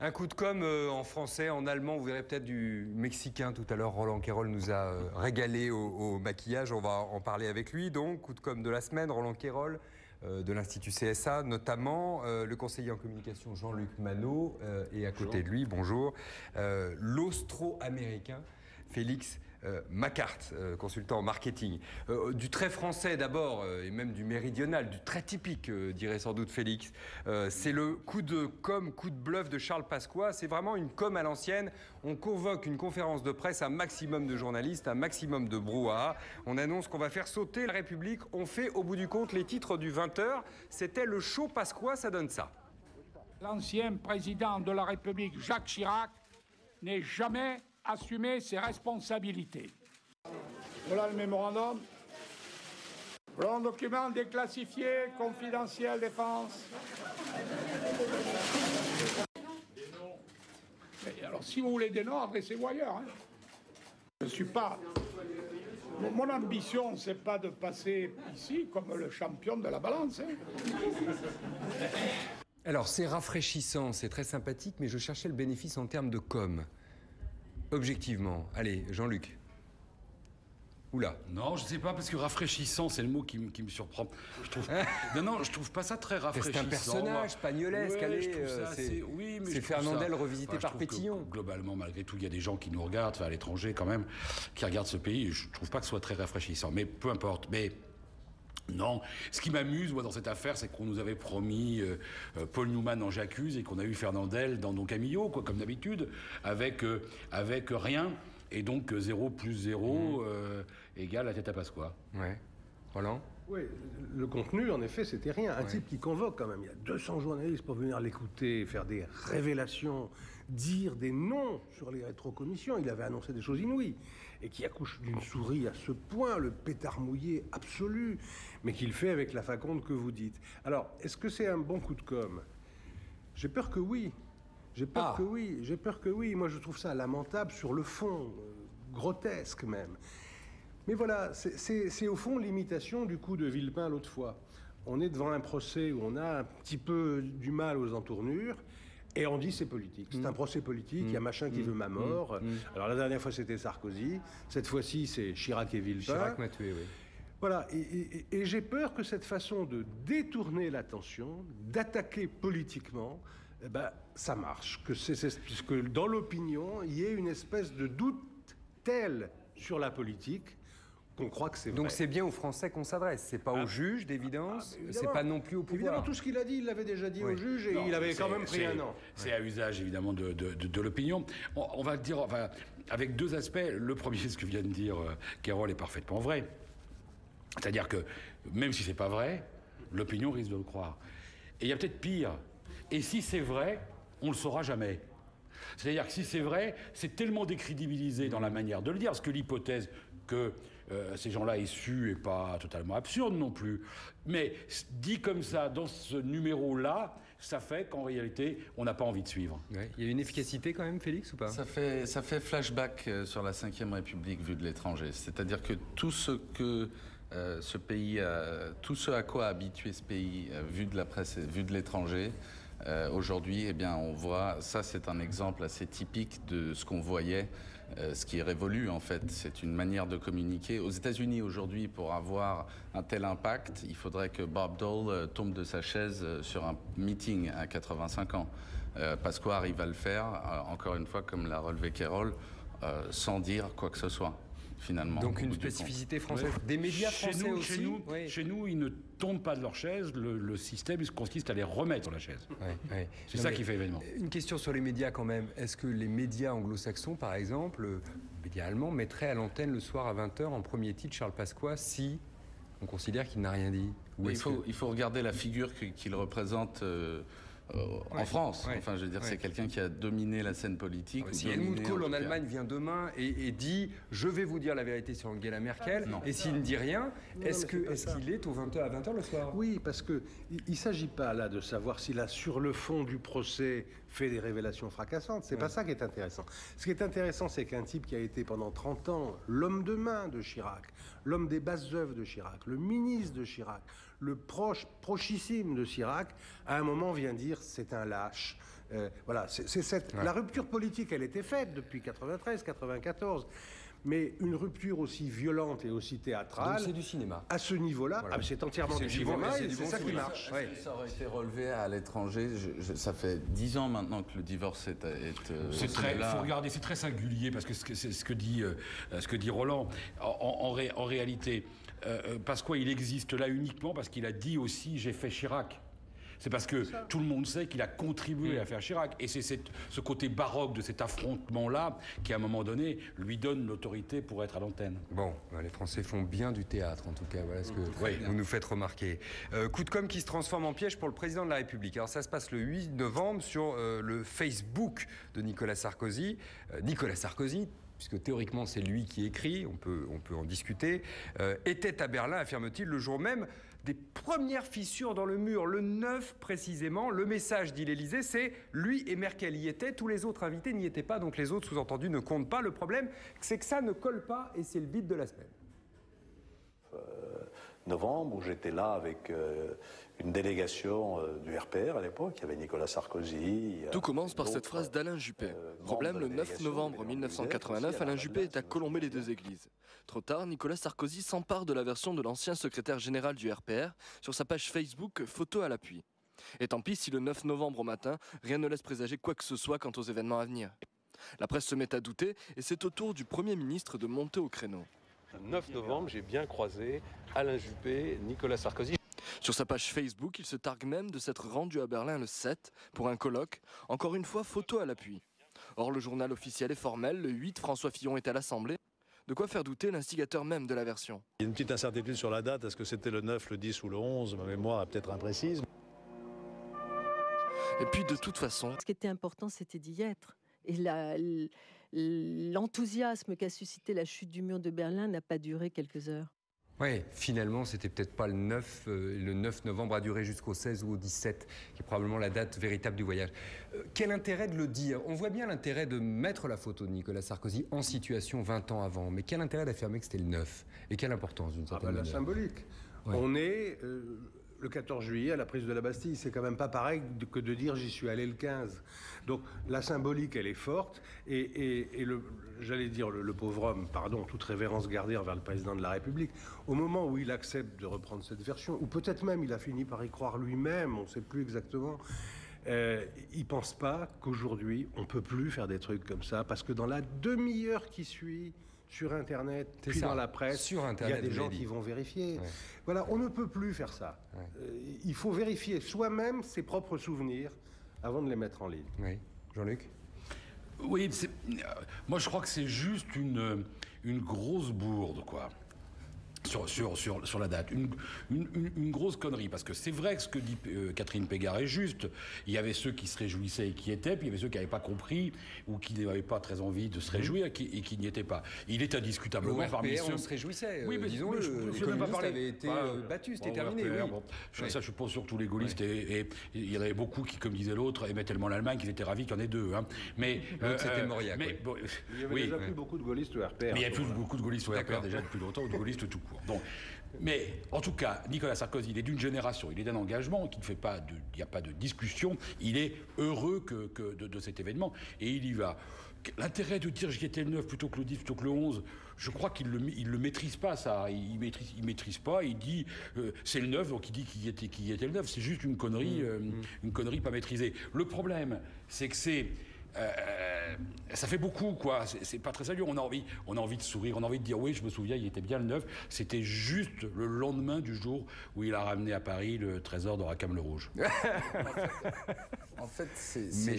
Un coup de com' en français, en allemand, vous verrez peut-être du mexicain tout à l'heure. Roland Quérol nous a régalé au maquillage, on va en parler avec lui. Donc, coup de com' de la semaine, Roland Quérol de l'Institut CSA, notamment le conseiller en communication Jean-Luc Manot et à côté de lui, bonjour, l'austro-américain Félix Macart, consultant en marketing. Du très français d'abord, et même du méridional, du très typique, dirait sans doute Félix. C'est le coup de com', coup de bluff de Charles Pasqua. C'est vraiment une com' à l'ancienne. On convoque une conférence de presse, un maximum de journalistes, un maximum de brouhaha. On annonce qu'on va faire sauter la République. On fait au bout du compte les titres du 20h. C'était le show Pasqua, ça donne ça. L'ancien président de la République, Jacques Chirac, n'est jamais assumer ses responsabilités. Voilà le mémorandum. Voilà un document déclassifié, confidentiel, défense. Et alors, si vous voulez des noms, adressez-vous ailleurs. Hein. Je ne suis pas... Mon ambition, c'est pas de passer ici comme le champion de la balance. Hein. Alors, c'est rafraîchissant, c'est très sympathique, mais je cherchais le bénéfice en termes de com'. Objectivement. Allez, Jean-Luc. Oula. Non, je sais pas, parce que rafraîchissant, c'est le mot qui me surprend. Je trouve... non, je trouve pas ça très rafraîchissant. C'est un personnage pagnolesque, allez. Oui, mais c'est Fernandel revisité par Pétillon. Globalement, malgré tout, il y a des gens qui nous regardent, à l'étranger quand même, qui regardent ce pays. Je trouve pas que ce soit très rafraîchissant, mais peu importe. Mais non, ce qui m'amuse, moi, dans cette affaire, c'est qu'on nous avait promis Paul Newman en J'accuse et qu'on a eu Fernandel dans Don Camillo, quoi, comme d'habitude, avec rien. Et donc 0 plus 0 égale la tête à Pasqua. Ouais. Roland ? Oui, le contenu, en effet, c'était rien. Un type qui convoque quand même. Il y a 200 journalistes pour venir l'écouter, faire des révélations, dire des noms sur les rétrocommissions. Il avait annoncé des choses inouïes. Et qui accouche d'une souris à ce point, le pétard mouillé absolu, mais qu'il fait avec la faconde que vous dites. Alors, est-ce que c'est un bon coup de com'? J'ai peur que oui. J'ai peur que oui. Moi, je trouve ça lamentable sur le fond, grotesque même. Mais voilà, c'est au fond l'imitation du coup de Villepin l'autre fois. On est devant un procès où on a un petit peu du mal aux entournures et on dit c'est politique. C'est un procès politique, il y a machin qui veut ma mort. Alors la dernière fois c'était Sarkozy, cette fois-ci c'est Chirac et Villepin. Chirac m'a tué, oui. Voilà, et j'ai peur que cette façon de détourner l'attention, d'attaquer politiquement, eh ben, ça marche. Que dans l'opinion, il y ait une espèce de doute tel sur la politique qu'on croit que c'est vrai. Donc c'est bien aux Français qu'on s'adresse, c'est pas aux juges d'évidence, c'est pas non plus au pouvoir. Évidemment, tout ce qu'il a dit, il l'avait déjà dit aux juges et il avait quand même pris un an. C'est à usage évidemment de l'opinion. On va le dire avec deux aspects. Le premier, ce que vient de dire Quérol est parfaitement vrai. C'est-à-dire que même si c'est pas vrai, l'opinion risque de le croire. Et il y a peut-être pire. Et si c'est vrai, on le saura jamais. C'est-à-dire que si c'est vrai, c'est tellement décrédibilisé dans la manière de le dire, parce que l'hypothèse que ces gens-là aient su est pas totalement absurde non plus. Mais dit comme ça, dans ce numéro-là, ça fait qu'en réalité, on n'a pas envie de suivre. Ouais. Il y a une efficacité quand même, Félix, ou pas ? Ça fait flashback sur la Ve République vue de l'étranger. C'est-à-dire que tout ce que ce pays, tout ce à quoi a habitué ce pays, vu de la presse, vu de l'étranger, aujourd'hui, eh bien, on voit, ça c'est un exemple assez typique de ce qu'on voyait, ce qui est révolu en fait. C'est une manière de communiquer. Aux États-Unis aujourd'hui, pour avoir un tel impact, il faudrait que Bob Dole tombe de sa chaise sur un meeting à 85 ans. Pasqua arrive à le faire, encore une fois, comme l'a relevé Quérol, sans dire quoi que ce soit. Finalement, donc une spécificité française. Des médias français aussi. Chez nous, ils ne tombent pas de leur chaise. Le système consiste à les remettre sur la chaise. C'est ça qui fait événement. Une question sur les médias quand même. Est-ce que les médias anglo-saxons, par exemple, les médias allemands, mettraient à l'antenne le soir à 20h en premier titre Charles Pasqua si on considère qu'il n'a rien dit? Il faut regarder la figure qu'il représente en France. Enfin, je veux dire, c'est quelqu'un qui a dominé la scène politique. Si Helmut Kohl en Allemagne vient demain et dit « je vais vous dire la vérité sur Angela Merkel », et s'il ne dit rien, est-ce qu'il est au 20h à 20h le soir? Oui, parce qu'il ne s'agit pas là de savoir s'il a sur le fond du procès fait des révélations fracassantes. C'est pas ça qui est intéressant. Ce qui est intéressant, c'est qu'un type qui a été pendant 30 ans l'homme de main de Chirac, l'homme des basses œuvres de Chirac, le ministre de Chirac, le prochissime de Chirac, à un moment vient dire c'est un lâche. Voilà, la rupture politique, elle était faite depuis 93, 94. Mais une rupture aussi violente et aussi théâtrale... Donc c'est du cinéma. À ce niveau-là, Voilà. c'est entièrement du cinéma et c'est ça qui marche. Ça aurait été relevé à l'étranger. Ça fait 10 ans maintenant que le divorce est c'est très, faut regarder, c'est très singulier parce que c'est ce que dit Roland. En réalité, Pasqua, il existe là uniquement parce qu'il a dit aussi j'ai fait Chirac. C'est parce que tout le monde sait qu'il a contribué à faire Chirac. Et c'est ce côté baroque de cet affrontement-là qui, à un moment donné, lui donne l'autorité pour être à l'antenne. Bon, les Français font bien du théâtre, en tout cas. Voilà ce que vous nous faites remarquer. Coup de com' qui se transforme en piège pour le président de la République. Alors ça se passe le 8 novembre sur le Facebook de Nicolas Sarkozy. Nicolas Sarkozy, puisque théoriquement c'est lui qui écrit, on peut en discuter, était à Berlin, affirme-t-il, le jour même des premières fissures dans le mur, le 9 précisément. Le message, dit l'Élysée, c'est lui et Merkel y étaient, tous les autres invités n'y étaient pas, donc les autres sous-entendus ne comptent pas. Le problème, c'est que ça ne colle pas et c'est le bide de la semaine. Novembre, où j'étais là avec une délégation du RPR à l'époque, il y avait Nicolas Sarkozy. Tout commence par cette phrase d'Alain Juppé. Problème, le 9 novembre 1989, Alain Juppé est à Colombey-les-Deux-Églises. Trop tard, Nicolas Sarkozy s'empare de la version de l'ancien secrétaire général du RPR sur sa page Facebook, photo à l'appui. Et tant pis si le 9 novembre au matin, rien ne laisse présager quoi que ce soit quant aux événements à venir. La presse se met à douter et c'est au tour du Premier ministre de monter au créneau. Le 9 novembre, j'ai bien croisé Alain Juppé, Nicolas Sarkozy. Sur sa page Facebook, il se targue même de s'être rendu à Berlin le 7 pour un colloque, encore une fois photo à l'appui. Or, le journal officiel est formel, le 8, François Fillon est à l'Assemblée. De quoi faire douter l'instigateur même de la version. Il y a une petite incertitude sur la date, est-ce que c'était le 9, le 10 ou le 11, ma mémoire est peut-être imprécise. Et puis de toute façon... Ce qui était important, c'était d'y être. Et l'enthousiasme qu'a suscité la chute du mur de Berlin n'a pas duré quelques heures. Oui, finalement, c'était peut-être pas le 9. Le 9 novembre a duré jusqu'au 16 ou au 17, qui est probablement la date véritable du voyage. Quel intérêt de le dire? On voit bien l'intérêt de mettre la photo de Nicolas Sarkozy en situation 20 ans avant. Mais quel intérêt d'affirmer que c'était le 9? Et quelle importance d'une certaine manière? La symbolique. Ouais. On est le 14 juillet à la prise de la Bastille. C'est quand même pas pareil que de dire j'y suis allé le 15. Donc la symbolique, elle est forte. Et j'allais dire le pauvre homme, pardon, toute révérence gardée envers le président de la République, au moment où il accepte de reprendre cette version, ou peut-être même il a fini par y croire lui-même, on ne sait plus exactement, il pense pas qu'aujourd'hui on peut plus faire des trucs comme ça, parce que dans la demi-heure qui suit, sur Internet, puis dans la presse, sur Internet, il y a des gens qui vont vérifier. Ouais. Voilà, on ne peut plus faire ça. Ouais. Il faut vérifier soi-même ses propres souvenirs avant de les mettre en ligne. Oui. Jean-Luc? Oui, moi je crois que c'est juste une grosse bourde, quoi. Sur la date. Une grosse connerie, parce que c'est vrai que ce que dit Catherine Pégard est juste. Il y avait ceux qui se réjouissaient et qui étaient, puis il y avait ceux qui n'avaient pas compris ou qui n'avaient pas très envie de se réjouir et qui n'y étaient pas. Il est indiscutablement parmi ceux... on se réjouissait, oui, mais disons-le. Les communistes avaient été battus, c'était terminé. Ça, je pense sur tous les gaullistes, et il y en avait beaucoup qui, comme disait l'autre, aimaient tellement l'Allemagne qu'ils étaient ravis qu'il y en ait deux. Hein. Mais c'était Mauriac. Il y avait déjà plus beaucoup de gaullistes au RPR. Mais il n'y a plus beaucoup de gaullistes au RPR déjà depuis longtemps, ou de gaullistes tout court. Bon. Mais en tout cas, Nicolas Sarkozy, il est d'une génération, il est d'un engagement qui ne fait pas il n'y a pas de discussion. Il est heureux de cet événement et il y va. L'intérêt de dire j'y étais le 9 plutôt que le 10, plutôt que le 11, je crois qu'il le maîtrise pas, ça. Il maîtrise pas, il dit c'est le 9, donc il dit qu'il y était le 9. C'est juste une connerie pas maîtrisée. Le problème, c'est que ça fait beaucoup, quoi. C'est pas très sérieux. On a envie de sourire, on a envie de dire oui, je me souviens, il était bien le 9. C'était juste le lendemain du jour où il a ramené à Paris le trésor de Rackham le Rouge. En fait, c'est